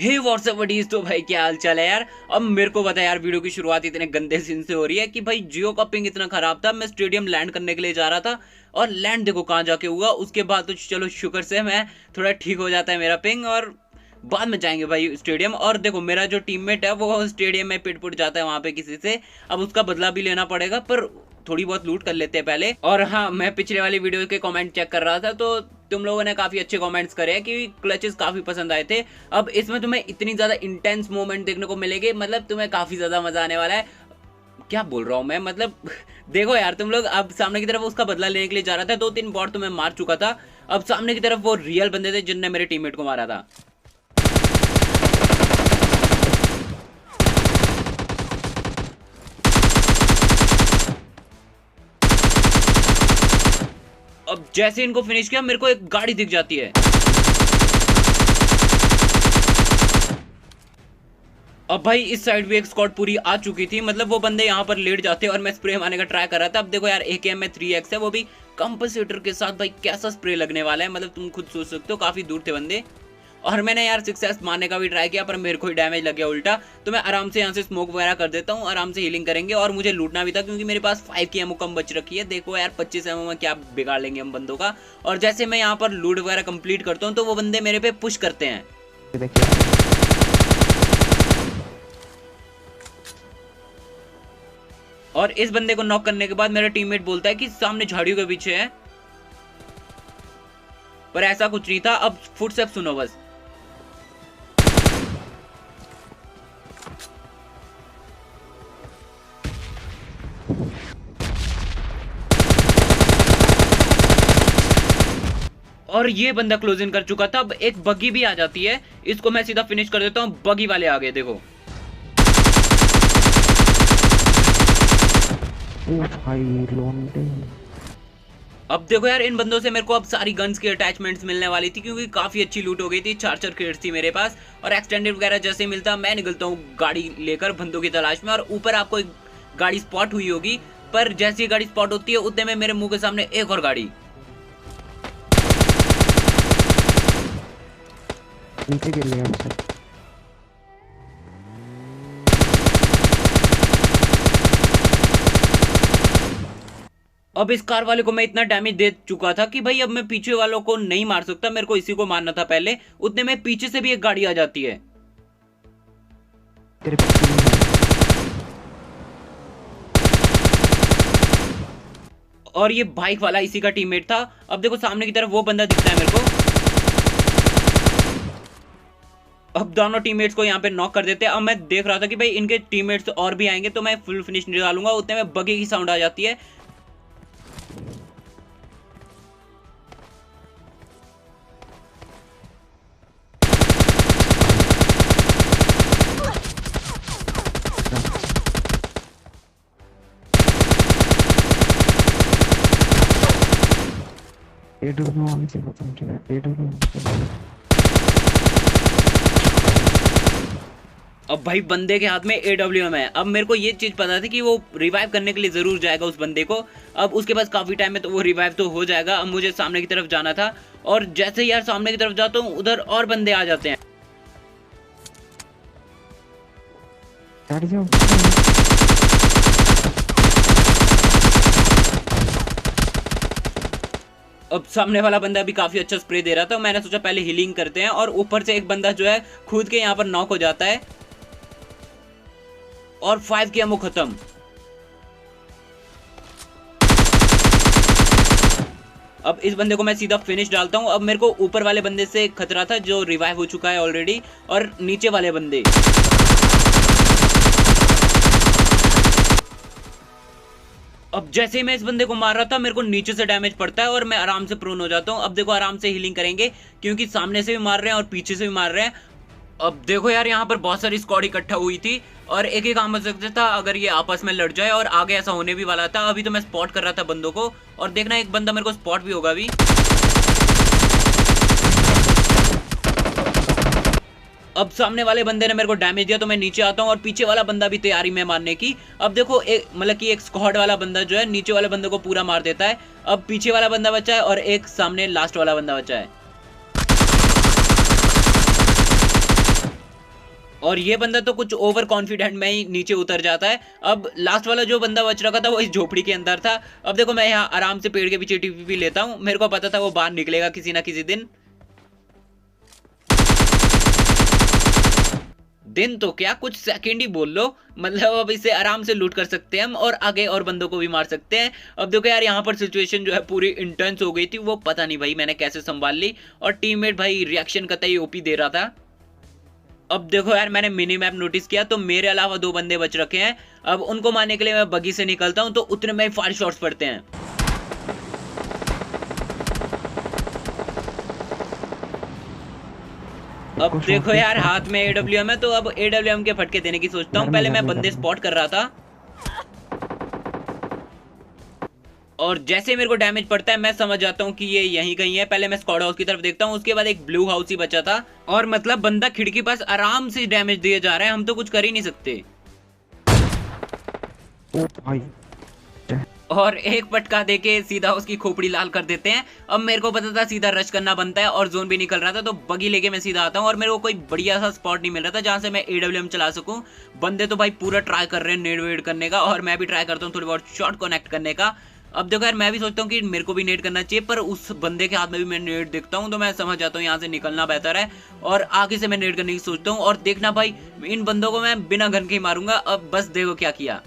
हे WhatsApp buddies. तो भाई क्या हाल चाल है यार। अब मेरे को पता है यार, वीडियो की शुरुआत इतने गंदे सीन से हो रही है कि भाई जियो का पिंग इतना खराब था। मैं स्टेडियम लैंड करने के लिए जा रहा था और लैंड देखो कहाँ जाके हुआ। उसके बाद तो चलो शुक्र से मैं थोड़ा ठीक हो जाता है मेरा पिंग, और बाद में जाएंगे भाई स्टेडियम। और देखो मेरा जो टीममेट है वो स्टेडियम में पिट पुट जाता है वहां पे किसी से। अब उसका बदला भी लेना पड़ेगा, पर थोड़ी बहुत लूट कर लेते हैं पहले। और हाँ, मैं पिछले वाली वीडियो के कमेंट चेक कर रहा था तो तुम लोगों ने काफी अच्छे कमेंट्स करे हैं कि क्लचेस काफी पसंद आए थे। अब इसमें तुम्हें इतनी ज्यादा इंटेंस मोमेंट देखने को मिलेंगे, मतलब तुम्हें काफी ज्यादा मजा आने वाला है। क्या बोल रहा हूँ मैं, मतलब देखो यार तुम लोग। अब सामने की तरफ उसका बदला लेने के लिए जा रहा था, 2-3 बॉट तो मैं मार चुका था। अब सामने की तरफ वो रियल बंदे थे जिनने मेरे टीममेट को मारा था। अब जैसे इनको फिनिश किया, मेरे को एक गाड़ी दिख जाती है। अब भाई इस साइड भी एक स्क्वाड पूरी आ चुकी थी, मतलब वो बंदे यहाँ पर लेट जाते और मैं स्प्रे मारने का ट्राई कर रहा था। अब देखो यार एकेएम में 3x है, वो भी कंपनसेटर के साथ। भाई कैसा स्प्रे लगने वाला है, मतलब तुम खुद सोच सकते हो। काफी दूर थे बंदे और मैंने यार 6s मारने का भी ट्राई किया, पर मेरे को ही डैमेज लग गया उल्टा। तो मैं आराम से यहाँ से स्मोक वगैरह कर देता हूँ, आराम से हीलिंग करेंगे। और मुझे लूटना भी था क्योंकि मेरे पास 5 की एमओ कम बच रखी है। देखो यार 25 एमओ में क्या बिगाड़ लेंगे हम बंदों का। और जैसे मैं यहाँ पर लूट वगैरह कंप्लीट करता हूँ तो वो बंदे मेरे पे पुश करते हैं। और इस बंदे को नॉक करने के बाद मेरा टीममेट बोलता है कि सामने झाड़ियों के पीछे है, पर ऐसा कुछ नहीं था। अब फुटस्टेप सुनो बस। और ये बंदा क्लोज इन कर चुका था। अब एक बगी भी आ जाती है, इसको मैं सीधा फिनिश कर देता हूं। बगी वाले आ गए देखो। ओ भाई लोंडे। अब देखो यार इन बंदों से मेरे को अब सारी गन्स की अटैचमेंट्स मिलने वाली थी क्योंकि काफी अच्छी लूट हो गई थी। 4 क्रेट्स थी मेरे पास और एक्सटेंडेड वगैरह जैसे ही मिलता मैं निकलता हूँ गाड़ी लेकर बंदों की तलाश में। और ऊपर आपको एक गाड़ी स्पॉट हुई होगी, पर जैसी गाड़ी स्पॉट होती है उतने में मेरे मुंह के सामने एक और गाड़ी। नीचे गिर गया हमसे। अब इस कार वाले को मैं इतना डैमेज दे चुका था कि भाई अब मैं पीछे वालों को नहीं मार सकता, मेरे को इसी को मारना था पहले। उतने में पीछे से भी एक गाड़ी आ जाती है। तेरे पास और ये बाइक वाला इसी का टीममेट था। अब देखो सामने की तरफ वो बंदा दिखता है मेरे को। अब दोनों टीममेट्स को यहाँ पे नॉक कर देते हैं। अब मैं देख रहा था कि भाई इनके टीममेट्स और भी आएंगे तो मैं फुल फिनिश निकालूंगा। उतने में बगी की साउंड आ जाती है। एडब्ल्यू आने से खत्म किया। एडब्ल्यू अब भाई बंदे के हाथ में AWM है। अब मेरे को ये चीज पता थी कि वो रिवाइव करने के लिए जरूर जाएगा उस बंदे को। अब उसके पास काफी टाइम है तो वो रिवाइव तो हो जाएगा। अब मुझे सामने की तरफ जाना था और जैसे यार सामने की तरफ जाता हूँ उधर और बंदे आ जाते हैं। हट जाओ। अब सामने वाला बंदा भी काफी अच्छा स्प्रे दे रहा था। मैंने सोचा पहले हीलिंग करते हैं, और ऊपर से एक बंदा जो है खुद के यहाँ पर नॉक हो जाता है और 5 की एमो खत्म। अब इस बंदे को मैं सीधा फिनिश डालता हूं। अब मेरे को ऊपर वाले बंदे से खतरा था जो रिवाइव हो चुका है ऑलरेडी, और नीचे वाले बंदे। अब जैसे ही मैं इस बंदे को मार रहा था मेरे को नीचे से डैमेज पड़ता है और मैं आराम से प्रोन हो जाता हूं। अब देखो आराम से हीलिंग करेंगे क्योंकि सामने से भी मार रहे हैं और पीछे से भी मार रहे हैं। अब देखो यार यहाँ पर बहुत सारी स्क्वाड इकट्ठा हुई थी और एक ही काम हो सकता था अगर ये आपस में लड़ जाए, और आगे ऐसा होने भी वाला था। अभी तो मैं स्पॉट कर रहा था बंदों को, और देखना एक बंदा मेरे को स्पॉट भी होगा अभी। अब सामने वाले बंदे ने मेरे को डैमेज दिया तो मैं नीचे आता हूँ और पीछे वाला बंदा भी तैयारी में मारने की। अब देखो एक मतलब कि एक स्क्वाड वाला बंदा जो है नीचे वाले बंदे को पूरा मार देता है। अब पीछे वाला बंदा बचा है और एक सामने लास्ट वाला बंदा बचा है। और ये बंदा तो कुछ ओवर कॉन्फिडेंट में ही नीचे उतर जाता है। अब लास्ट वाला जो बंदा बच रखा था वो इस झोपड़ी के अंदर था। अब देखो मैं यहाँ आराम से पेड़ के पीछे टीपी लेता हूँ, मेरे को पता था वो बाहर निकलेगा किसी ना किसी दिन। दिन तो क्या, कुछ सेकंड ही बोल लो। मतलब अब इसे आराम से लूट कर सकते हैं हम, और आगे और बंदों को भी मार सकते हैं। अब देखो यार यहाँ पर सिचुएशन जो है पूरी इंटेंस हो गई थी, वो पता नहीं भाई मैंने कैसे संभाल ली। और टीममेट भाई रिएक्शन कतई ओपी दे रहा था। अब देखो यार मैंने मिनी मैप नोटिस किया तो मेरे अलावा 2 बंदे बच रखे हैं। अब उनको मारने के लिए मैं बगी से निकलता हूँ, तो उतने में फायर शॉट्स पड़ते हैं। अब देखो यार हाथ में AWM है, तो अब AWM के फटके देने की सोचता हूँ। पहले मैं बंदे स्पॉट कर रहा था, और जैसे मेरे को डैमेज पड़ता है मैं समझ जाता हूँ कि ये यहीं कहीं है। पहले मैं स्क्वाड हाउस की तरफ देखता हूँ, उसके बाद एक ब्लू हाउस ही बचा था। और मतलब बंदा खिड़की पास आराम से डैमेज दिए जा रहा है, हम तो कुछ कर ही नहीं सकते। ओ भाई और एक पटका देके सीधा उसकी खोपड़ी लाल कर देते हैं। अब मेरे को पता था सीधा रश करना बनता है, और जोन भी निकल रहा था, तो बगी लेके मैं सीधा आता हूँ। और मेरे को कोई बढ़िया सा स्पॉट नहीं मिल रहा था जहां से मैं AWM चला सकूं। बंदे तो भाई पूरा ट्राई कर रहे हैं नेड वेड करने का, और मैं भी ट्राई करता हूँ थोड़ी बहुत शॉट कनेक्ट करने का। अब देखो यार मैं भी सोचता हूँ कि मेरे को भी नेट करना चाहिए, पर उस बंदे के हाथ में भी मैं नेट देखता हूँ, तो मैं समझ जाता हूँ यहाँ से निकलना बेहतर है, और आगे से मैं नेट करने की सोचता हूँ। और देखना भाई इन बंदों को मैं बिना गन के ही मारूंगा। अब बस देखो क्या किया।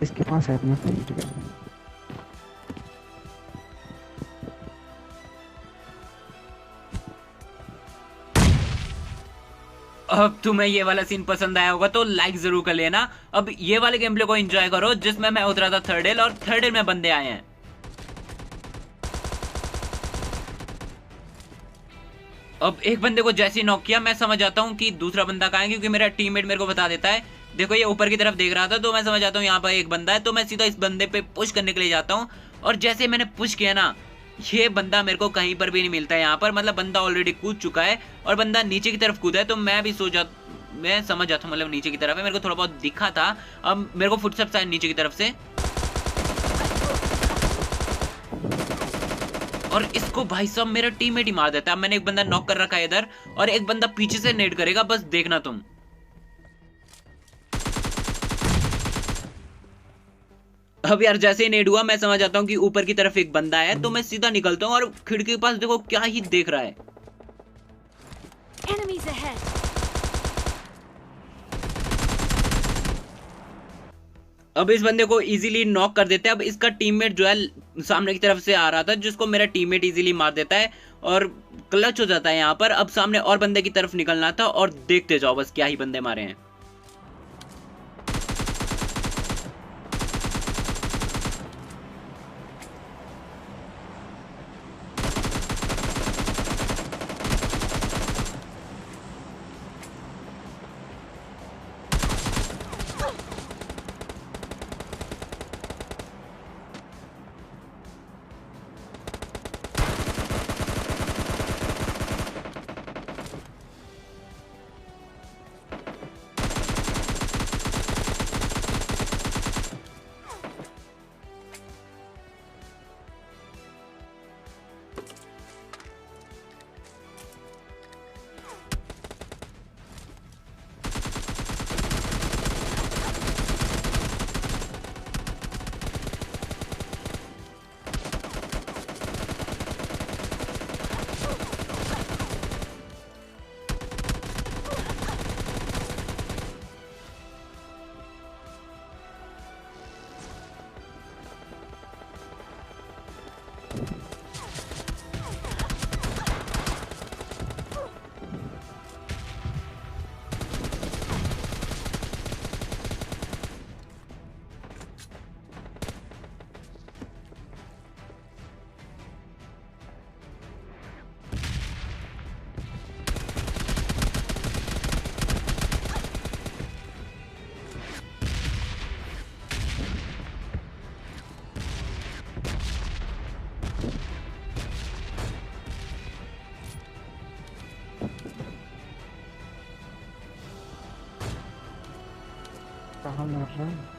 इसके पास है अपना पेट का। अब तुम्हें ये वाला सीन पसंद आया होगा तो लाइक जरूर कर लेना। अब ये वाले गेम प्ले को एंजॉय करो जिसमें मैं उतरा था थर्ड एल, और थर्ड एल में बंदे आए हैं। अब एक बंदे को जैसे ही नॉक किया मैं समझ जाता हूँ कि दूसरा बंदा कहाँ है, क्योंकि मेरा टीममेट मेरे को बता देता है। देखो ये ऊपर की तरफ देख रहा था, तो मैं समझ जाता हूँ यहाँ पर एक बंदा है, तो मैं सीधा इस बंदे पे पुश करने के लिए जाता हूँ। और जैसे मैंने पुश किया ना, ये बंदा मेरे को कहीं पर भी नहीं मिलता है यहाँ पर। मतलब बंदा ऑलरेडी कूद चुका है, और बंदा नीचे की तरफ कूदा है, तो मैं समझ जाता हूँ मतलब नीचे की तरफ है। मेरे को थोड़ा बहुत दिखा था। अब मेरे को फुटस्टेप्स आए नीचे की तरफ से, और इसको भाई साहब मेरा टीममेट ही मार देता है। अब मैंने एक बंदा नॉक कर रखा है इधर, और एक बंदा पीछे से नेट करेगा, बस देखना तुम। अब यार जैसे ही नेट हुआ मैं समझ जाता हूँ कि ऊपर की तरफ एक बंदा है, तो मैं सीधा निकलता हूँ, और खिड़की के पास देखो क्या ही देख रहा है। Enemies ahead. अब इस बंदे को इजीली नॉक कर देते हैं। अब इसका टीममेट जो है सामने की तरफ से आ रहा था, जिसको मेरा टीममेट इजीली मार देता है, और क्लच हो जाता है यहाँ पर। अब सामने और बंदे की तरफ निकलना था, और देखते जाओ बस क्या ही बंदे मारे हैं। कहाँ मार रहा है?